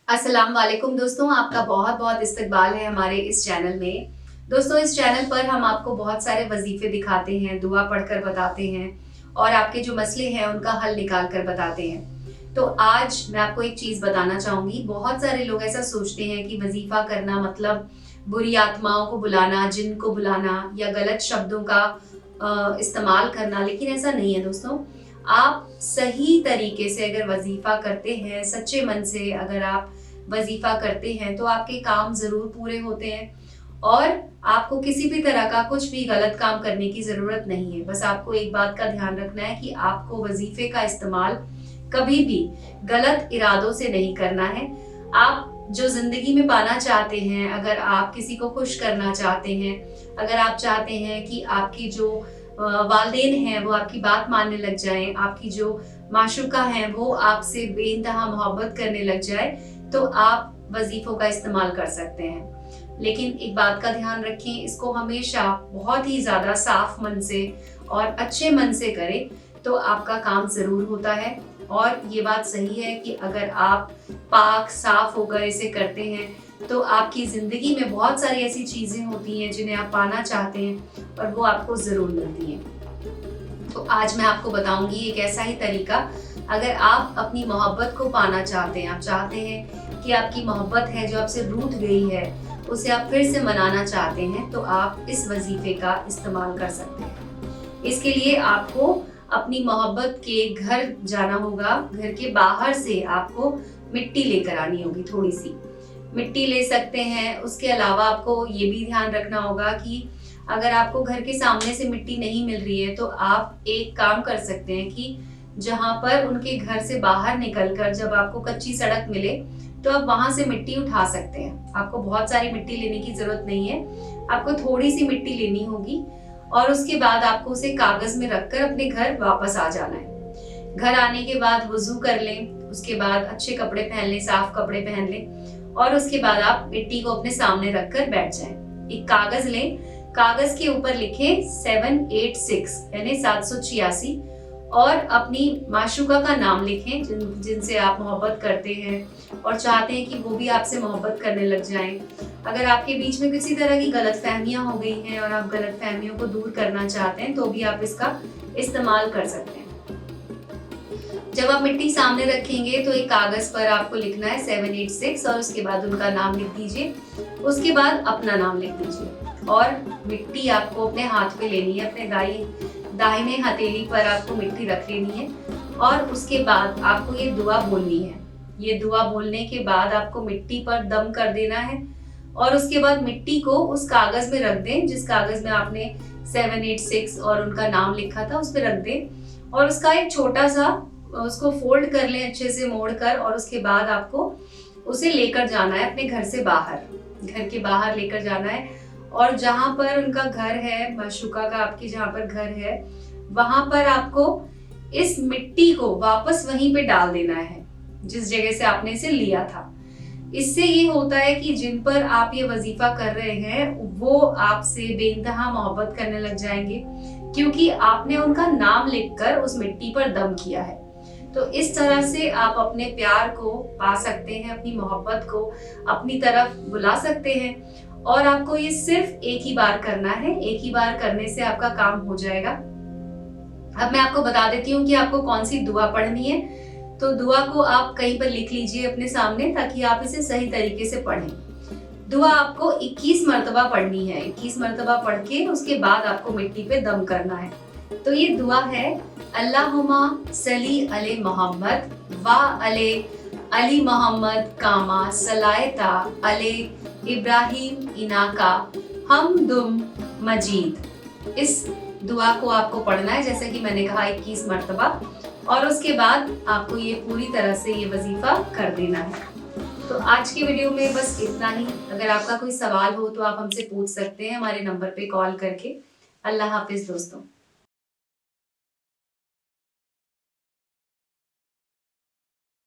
अस्सलाम वालेकुम दोस्तों, आपका बहुत बहुत इस्तकबाल है हमारे इस चैनल में। दोस्तों, इस चैनल पर हम आपको बहुत सारे वजीफे दिखाते हैं, दुआ पढ़कर बताते हैं और आपके जो मसले हैं उनका हल निकाल कर बताते हैं। तो आज मैं आपको एक चीज़ बताना चाहूँगी। बहुत सारे लोग ऐसा सोचते हैं कि वजीफा करना मतलब बुरी आत्माओं को बुलाना, जिन को बुलाना या गलत शब्दों का इस्तेमाल करना, लेकिन ऐसा नहीं है दोस्तों। आप सही तरीके से अगर वजीफा करते हैं, सच्चे मन से अगर आप वजीफा करते हैं तो आपके काम जरूर पूरे होते हैं और आपको किसी भी तरह का कुछ भी गलत काम करने की जरूरत नहीं है। बस आपको एक बात का ध्यान रखना है कि आपको वजीफे का इस्तेमाल कभी भी गलत इरादों से नहीं करना है। आप जो जिंदगी में पाना चाहते हैं, अगर आप किसी को खुश करना चाहते हैं, अगर आप चाहते हैं कि आपकी जो वालदेन हैं वो आपकी बात मानने लग जाएं, आपकी जो माशूका हैं वो आपसे बेइंतहा मोहब्बत करने लग जाए, तो आप वजीफों का इस्तेमाल कर सकते हैं। लेकिन एक बात का ध्यान रखें, इसको हमेशा बहुत ही ज्यादा साफ मन से और अच्छे मन से करें तो आपका काम जरूर होता है। और ये बात सही है कि अगर आप पाक साफ होकर इसे करते हैं तो आपकी जिंदगी में बहुत सारी ऐसी चीजें होती हैं जिन्हें आप पाना चाहते हैं और वो आपको जरूर मिलती हैं। तो आज मैं आपको बताऊंगी एक ऐसा ही तरीका। अगर आप अपनी मोहब्बत को पाना चाहते हैं, आप चाहते हैं कि आपकी मोहब्बत है जो आपसे रूठ गई है उसे आप फिर से मनाना चाहते हैं, तो आप इस वजीफे का इस्तेमाल कर सकते हैं। इसके लिए आपको अपनी मोहब्बत के घर जाना होगा। घर के बाहर से आपको मिट्टी लेकर आनी होगी, थोड़ी सी मिट्टी ले सकते हैं। उसके अलावा आपको ये भी ध्यान रखना होगा कि अगर आपको घर के सामने से मिट्टी नहीं मिल रही है तो आप एक काम कर सकते हैं कि जहां पर उनके घर से बाहर निकलकर जब आपको कच्ची सड़क मिले तो आप वहां से मिट्टी उठा सकते हैं। आपको बहुत सारी मिट्टी लेने की जरूरत नहीं है, आपको थोड़ी सी मिट्टी लेनी होगी और उसके बाद आपको उसे कागज में रखकर अपने घर वापस आ जाना है। घर आने के बाद वुजू कर लें, उसके बाद अच्छे कपड़े पहन लें, साफ कपड़े पहन लें और उसके बाद आप मिट्टी को अपने सामने रखकर बैठ जाएं। एक कागज लें, कागज के ऊपर लिखें 786 यानी 786 और अपनी माशूका का नाम लिखें जिनसे आप मोहब्बत करते हैं और चाहते हैं कि वो भी आपसे मोहब्बत करने लग जाएं। अगर आपके बीच में किसी तरह की गलतफहमियां हो गई हैं और आप गलतफहमियों को दूर करना चाहते हैं तो भी आप इसका इस्तेमाल कर सकते हैं। जब आप मिट्टी सामने रखेंगे तो एक कागज पर आपको लिखना है 786 और उसके बाद उनका नाम लिख दीजिए, उसके बाद अपना नाम लिख दीजिए और मिट्टी आपको अपने हाथ पे लेनी है, अपने दाहिने हथेली पर आपको मिट्टी रख लेनी है और उसके बाद आपको ये दुआ बोलनी है। ये दुआ बोलने के बाद आपको मिट्टी पर दम कर देना है और उसके बाद मिट्टी को उस कागज में रख दें जिस कागज में आपने 786 और उनका नाम लिखा था, उस पर रख दें और उसका एक छोटा सा उसको फोल्ड कर लें अच्छे से मोड़ कर और उसके बाद आपको उसे लेकर जाना है अपने घर से बाहर, घर के बाहर लेकर जाना है और जहां पर उनका घर है, माशूका का आपकी जहां पर घर है, वहां पर आपको इस मिट्टी को वापस वहीं पे डाल देना है जिस जगह से आपने इसे लिया था। इससे ये होता है कि जिन पर आप ये वजीफा कर रहे हैं वो आपसे बेइंतहा मोहब्बत करने लग जाएंगे क्योंकि आपने उनका नाम लिखकर उस मिट्टी पर दम किया है। तो इस तरह से आप अपने प्यार को पा सकते हैं, अपनी मोहब्बत को अपनी तरफ बुला सकते हैं और आपको ये सिर्फ एक ही बार करना है। एक ही बार करने से आपका काम हो जाएगा। अब मैं आपको बता देती हूँ कि आपको कौन सी दुआ पढ़नी है। तो दुआ को आप कहीं पर लिख लीजिए अपने सामने ताकि आप इसे सही तरीके से पढ़ें। दुआ आपको 21 मरतबा पढ़नी है। 21 मरतबा पढ़ के उसके बाद आपको मिट्टी पे दम करना है। तो ये दुआ है, अल्लाहुम्मा सल्ली अले मोहम्मद व अले अली मोहम्मद कामा सलायता अले इब्राहिम इनाका हमदुम मजीद। इस दुआ को आपको पढ़ना है जैसे कि मैंने कहा 21 मरतबा और उसके बाद आपको ये पूरी तरह से ये वजीफा कर देना है। तो आज की वीडियो में बस इतना ही। अगर आपका कोई सवाल हो तो आप हमसे पूछ सकते हैं हमारे नंबर पे कॉल करके। अल्लाह हाफिज दोस्तों।